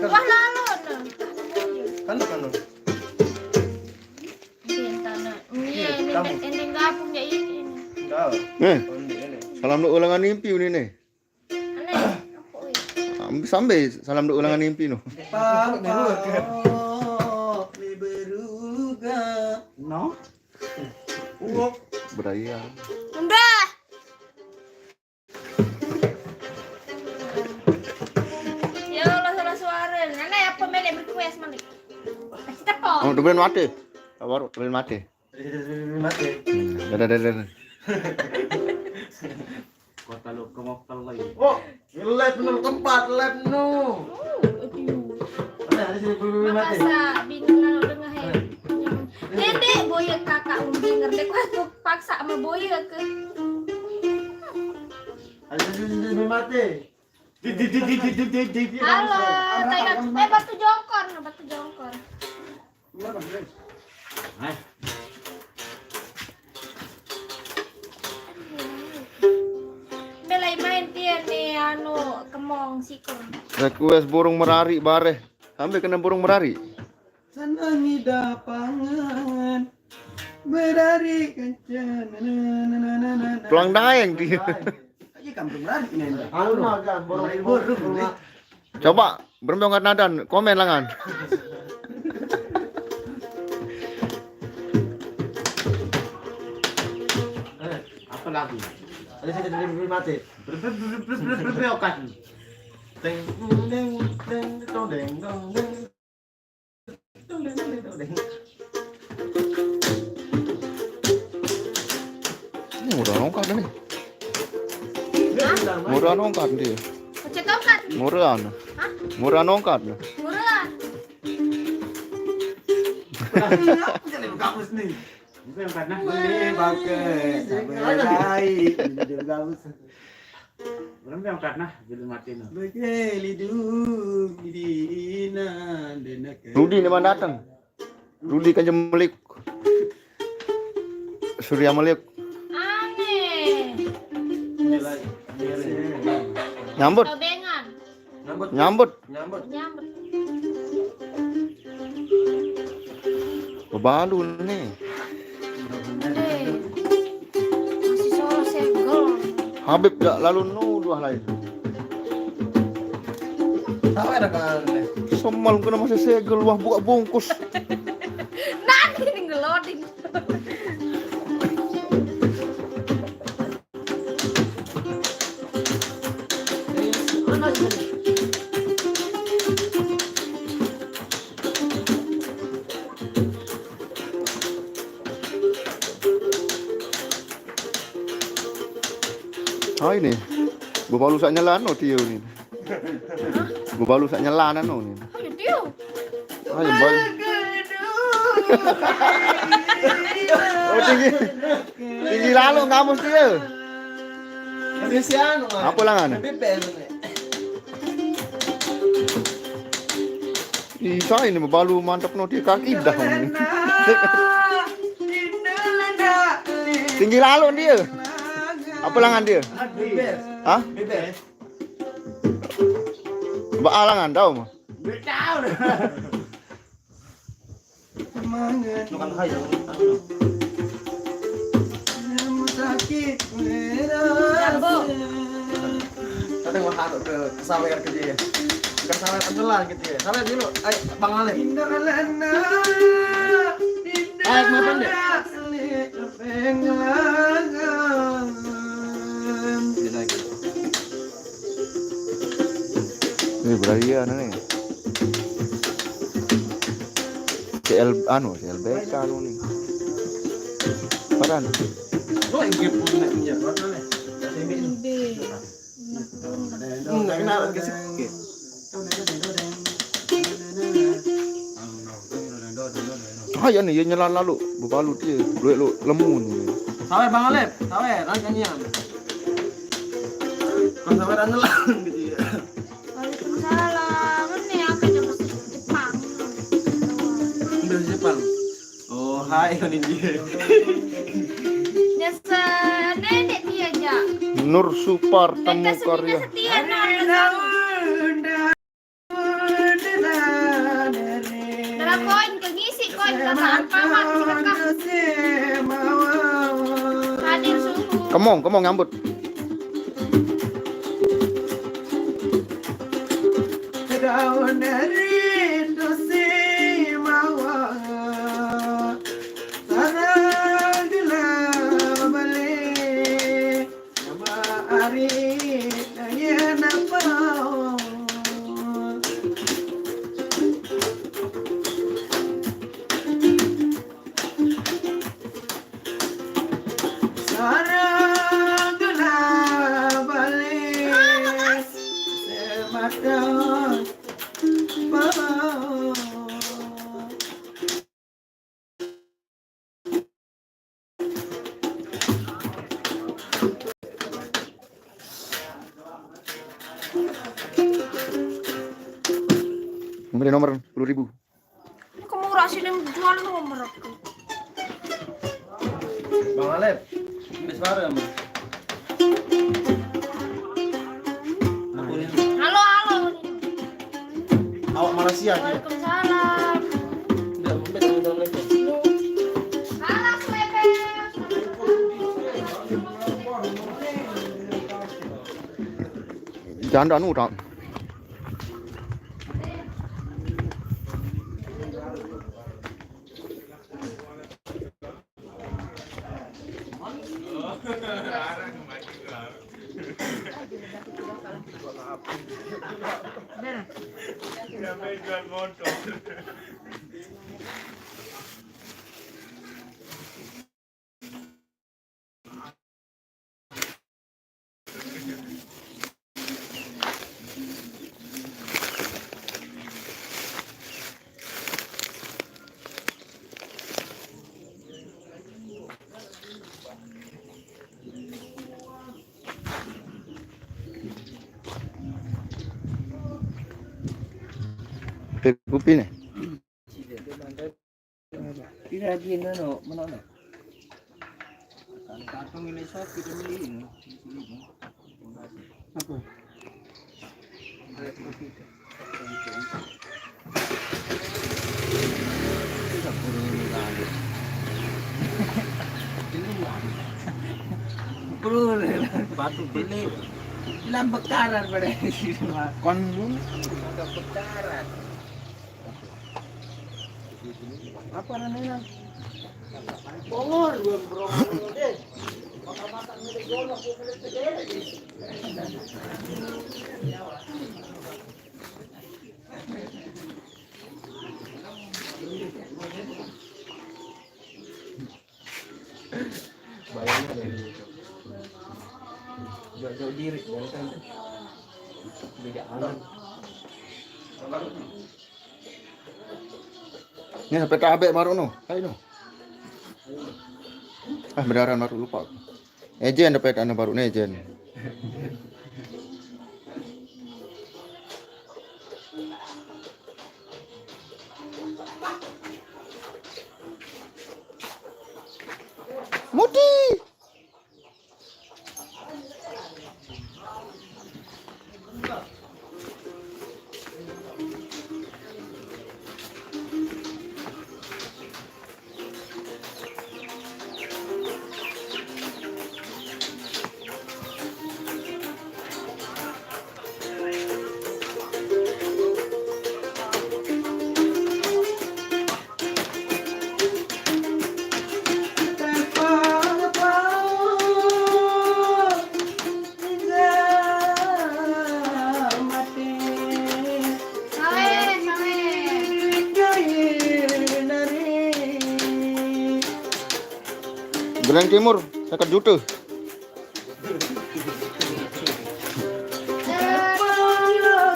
Wah lalon. Kan. Ini nggak punya ini. Salam untuk ulangan mimpi ini nih. Sampai salam untuk ulangan mimpi no. No. Beraya. Udah. Ya Allah salah suara. Nana ya pemilik berkuas mandi. Kasih tepung. Oh, dobelan mati. Baru dobelan mati. Mati. Dadah. Kota lu kemokal lagi. Oh, lab bener tempat lab no. Ada sini belum mati. Makasa bingung lalu dengar he. Dedek boya kakak umbinger dek waktu paksa sama boya ke. Ada sini mati. Halo, Thailand. Batu jongkor. Hai. Belai main dia nih kemong sikur. Request burung merari bare. Sampai kena burung merari. Sana ngida pangan berari kencan. Tulang daeng dia. Iya kampung berari ini. Kan burung. Coba berembang nadan komen langan. Apa lagi? Ada sini belum mati. Berbeokan. Teng deng deng dong deng dong deng. Ini murah nongkat nih. Murah nongkat dia. Pecet tongkat. Murah. Hah? Murah nongkat. Murah. Jangan kamus nih. Bukan karena beli pakai baik. Belum yang karena belum mati no. Bagai lidung dina denak. Rudi ni mana datang? Rudi kan Melik. Surya Melik. Aneh. Nyambut. Tobengan. Nyambut. Nyambut. Bebalu nih. Masih solo segel. Habib gak lalu nuduh lain. Apa ada kan? Semal kena masih segel wah buka bungkus. Nanti ini ngeloding. Ah ini. Bebalu sak nyelan no tio ni. Bebalu sak nyelan no ni. Oh, itu. Ay, bal. Oh tinggi lalu kamus dia. Ada si anu. Apa langan? Bebel. Isa ini bebalu mantap no dia kaki dah ni. Tinggi lalu dia. Apa langan dia? Bebel. Hah? Bebel. Baalangan tahu mah. Tahu dah. Semangat. Bukan hayo. Namun sakit Jambo. Kadang mau harus ke sawer ke dia. Bukan sawer andalan gitu ya. Sawer dulu. Ayo Bang Ale. Indah lana. Ayo mau pendek. Ini beraya nih. CLBK anu nih. Paran. Oh, ini punya punya mana nih? Enggak kenal ke sini. Ah ya nih, ya nyelan lalu, bebalu dia, duit lu lemun. Sawer Bang Alep, sawer, nyanyian. Bang sawer andalan gitu ya. Waalaikumsalam. Ini apa coba Jepang. Bahasa Jepang. Oh, hai Ninja. Jasa nenek dia aja. Nur Supartamo Nenek Karya. setia Nur. Dalam koin kegisi koin kasar paman sedekah. Hadir suhu. Kemong nyambut. Daun dari dosi mawa sarang gila balik nama ari daya napau sarang gila balik sematang Beri nomor 10.000. Kamu rasin yang jual nomor aku. Bang Alep, ini suara Bang. Halo. Awak Malaysia ya? Waalaikumsalam. Tidak mungkin dalam laptop. Salah Slepen. Janda anu tak. Kopi nih. Tidak di mana? Kantong ini sok kita beli. Apa? Perlu batu beli. Ilang bekaran pada kon ada bekaran. Apa namanya? Bongor belum bro deh. Mata-mata milik golok milik segede. Bayangin jauh-jauh diri dari kan beda alam. Ini sampai tabe baru no. Ayo no. Beneran baru lupa. Ejen dapat anu baru nih ejen. Mudi. Gerang Timur, 50 juta.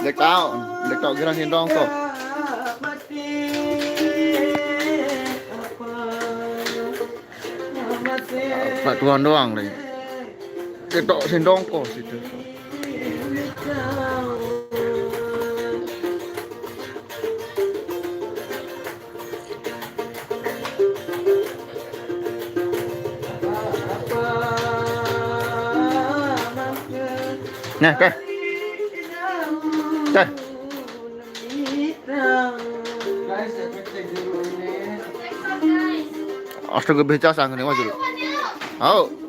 Dek tahu Gerang Hindong kok. Pak Tuan doang deh. Ketok Sindong kok situ. Nah, teh. Teh. Guys, efeknya dulu ini. Next one guys. Astaga becas angin mah dulu. Ayo, Oh.